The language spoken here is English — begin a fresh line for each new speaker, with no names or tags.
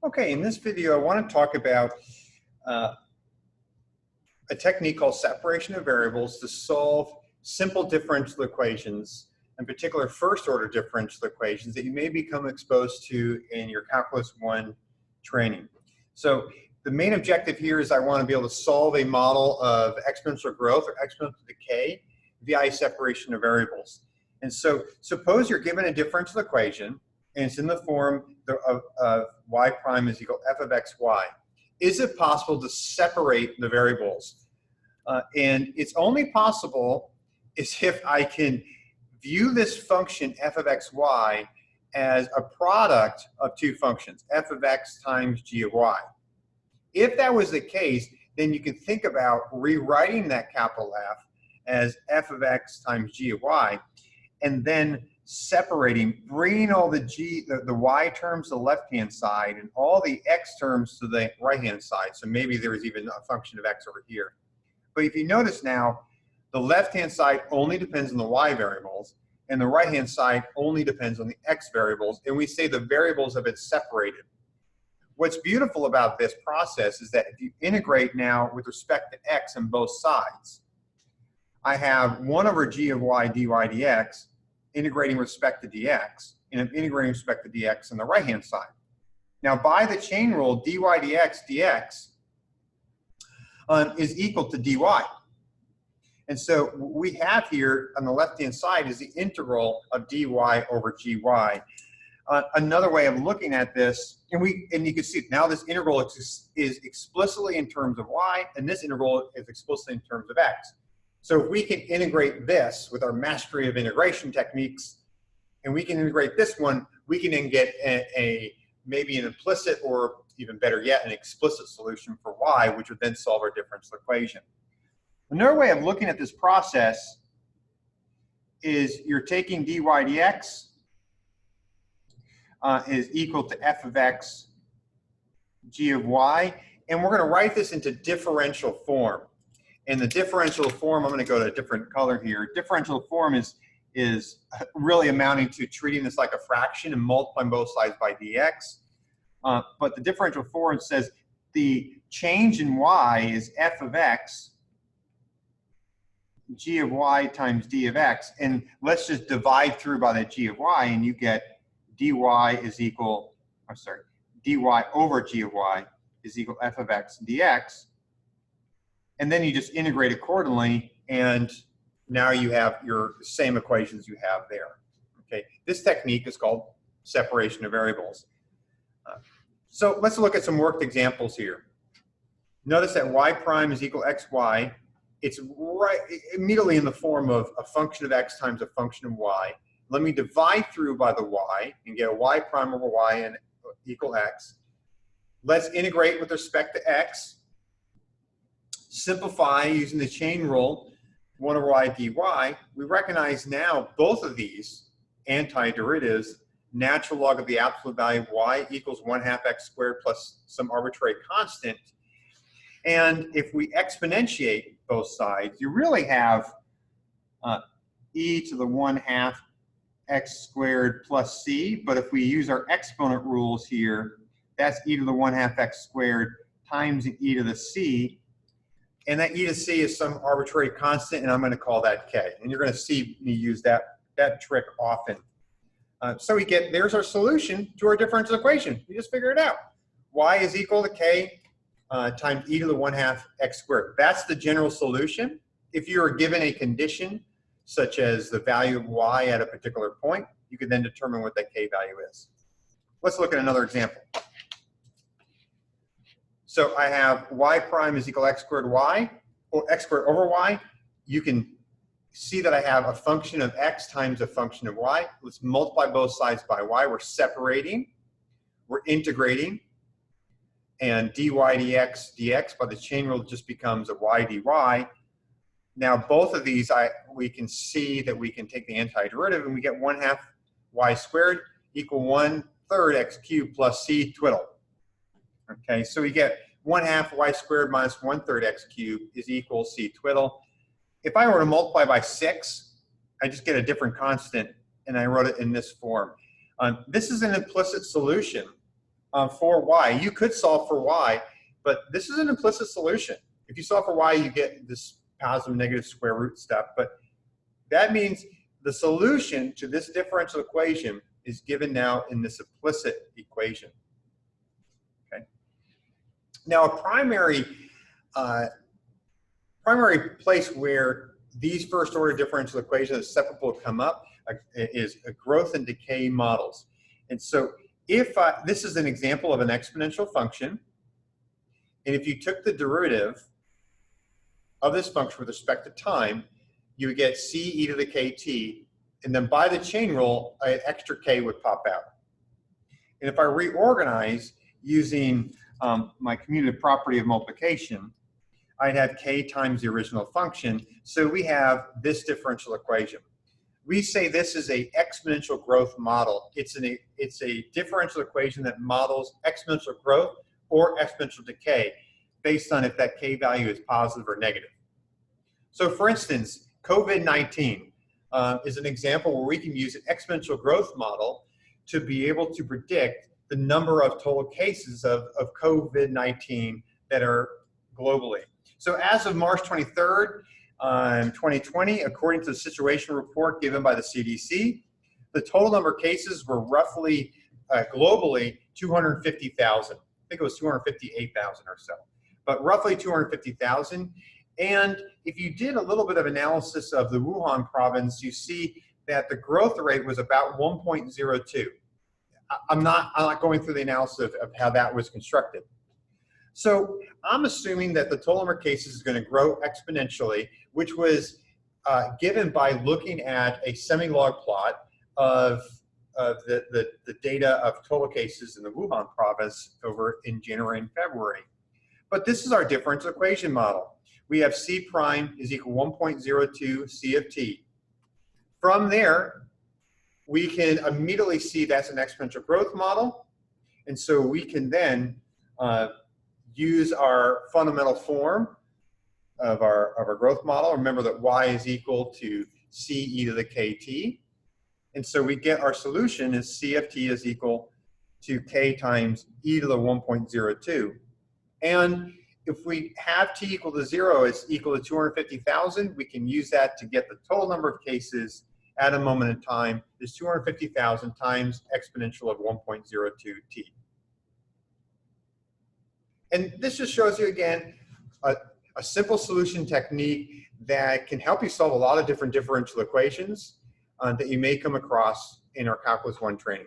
Okay, in this video, I want to talk about a technique called separation of variables to solve simple differential equations, in particular first-order differential equations that you may become exposed to in your Calculus 1 training. So the main objective here is I want to be able to solve a model of exponential growth or exponential decay via separation of variables. And so suppose you're given a differential equation and it's in the form of y prime is equal f of xy. Is it possible to separate the variables? And it's only possible is if I can view this function f of xy as a product of two functions, f of x times g of y. If that was the case, then you can think about rewriting that capital F as f of x times g of y, and then separating, bringing all the y terms to the left-hand side and all the x terms to the right-hand side. So maybe there is even a function of x over here. But if you notice now, the left-hand side only depends on the y variables, and the right-hand side only depends on the x variables, and we say the variables have been separated. What's beautiful about this process is that if you integrate now with respect to x on both sides, I have 1 over g of y dy dx integrating with respect to dx, and I'm integrating with respect to dx on the right-hand side. Now, by the chain rule, dy dx is equal to dy. And so what we have here on the left-hand side is the integral of dy over gy. Another way of looking at this, and you can see now this integral is explicitly in terms of y, and this integral is explicitly in terms of x. So if we can integrate this with our mastery of integration techniques, and we can integrate this one, we can then get maybe an implicit, or even better yet, an explicit solution for y, which would then solve our differential equation. Another way of looking at this process is you're taking dy dx is equal to f of x g of y, and we're going to write this into differential form. In the differential form, I'm going to go to a different color here. Differential form is really amounting to treating this like a fraction and multiplying both sides by dx. But the differential form says the change in y is f of x g of y times d of x. And let's just divide through by that g of y, and you get dy is equal, dy over g of y is equal f of x dx. And then you just integrate accordingly, and now you have your same equations you have there. Okay, this technique is called separation of variables. So let's look at some worked examples here. Notice that y prime is equal xy. It's right immediately in the form of a function of x times a function of y. Let me divide through by the y and get a y prime over y and equal x. Let's integrate with respect to x. Simplify using the chain rule, 1 over y dy. We recognize now both of these antiderivatives, natural log of the absolute value of y equals 1/2 x squared plus some arbitrary constant. And if we exponentiate both sides, you really have e to the 1/2 x squared plus c. But if we use our exponent rules here, that's e to the 1/2 x squared times e to the c. And that e to c is some arbitrary constant, and I'm going to call that k. And you're going to see me use that trick often. So we get, there's our solution to our differential equation. We just figure it out. Y is equal to k times e to the 1/2 x squared. That's the general solution. If you are given a condition, such as the value of y at a particular point, you can then determine what that k value is. Let's look at another example. So I have y prime is equal to x squared y, or x squared over y. You can see that I have a function of x times a function of y. Let's multiply both sides by y. We're separating, we're integrating, and dy dx by the chain rule just becomes a y dy. Now both of these, we can see that we can take the antiderivative, and we get 1/2 y squared equal 1/3 x cubed plus c twiddle. Okay, so we get 1/2 y squared minus 1/3 x cubed is equal c twiddle. If I were to multiply by 6, I just get a different constant, and I wrote it in this form. This is an implicit solution for y. You could solve for y, but this is an implicit solution. If you solve for y, you get this positive negative square root step, but that means the solution to this differential equation is given now in this implicit equation. Okay. Now, a primary place where these first order differential equations are separable come up is growth and decay models. And so if this is an example of an exponential function, and if you took the derivative of this function with respect to time, you would get c e to the kt, and then by the chain rule, an extra k would pop out. And if I reorganize using my commutative property of multiplication, I'd have k times the original function, so we have this differential equation. We say this is a exponential growth model. It's a differential equation that models exponential growth or exponential decay based on if that k value is positive or negative. So for instance, COVID-19 is an example where we can use an exponential growth model to be able to predict the number of total cases of COVID-19 that are globally. So as of March 23rd, 2020, according to the situation report given by the CDC, the total number of cases were roughly globally 250,000. I think it was 258,000 or so, but roughly 250,000. And if you did a little bit of analysis of the Wuhan province, you see that the growth rate was about 1.02. I'm not going through the analysis of how that was constructed. So I'm assuming that the total number of cases is going to grow exponentially, which was given by looking at a semi-log plot of the data of total cases in the Wuhan province over in January and February. But this is our differential equation model. We have c prime is equal 1.02 c of t. From there, we can immediately see that's an exponential growth model. And so we can then use our fundamental form of our growth model. Remember that y is equal to c e to the kt. And so we get our solution is c of t is equal to k times e to the 1.02. And if we have t equal to 0 is equal to 250,000, we can use that to get the total number of cases at a moment in time is 250,000 times exponential of 1.02 t. And this just shows you again a simple solution technique that can help you solve a lot of different differential equations that you may come across in our Calculus 1 training.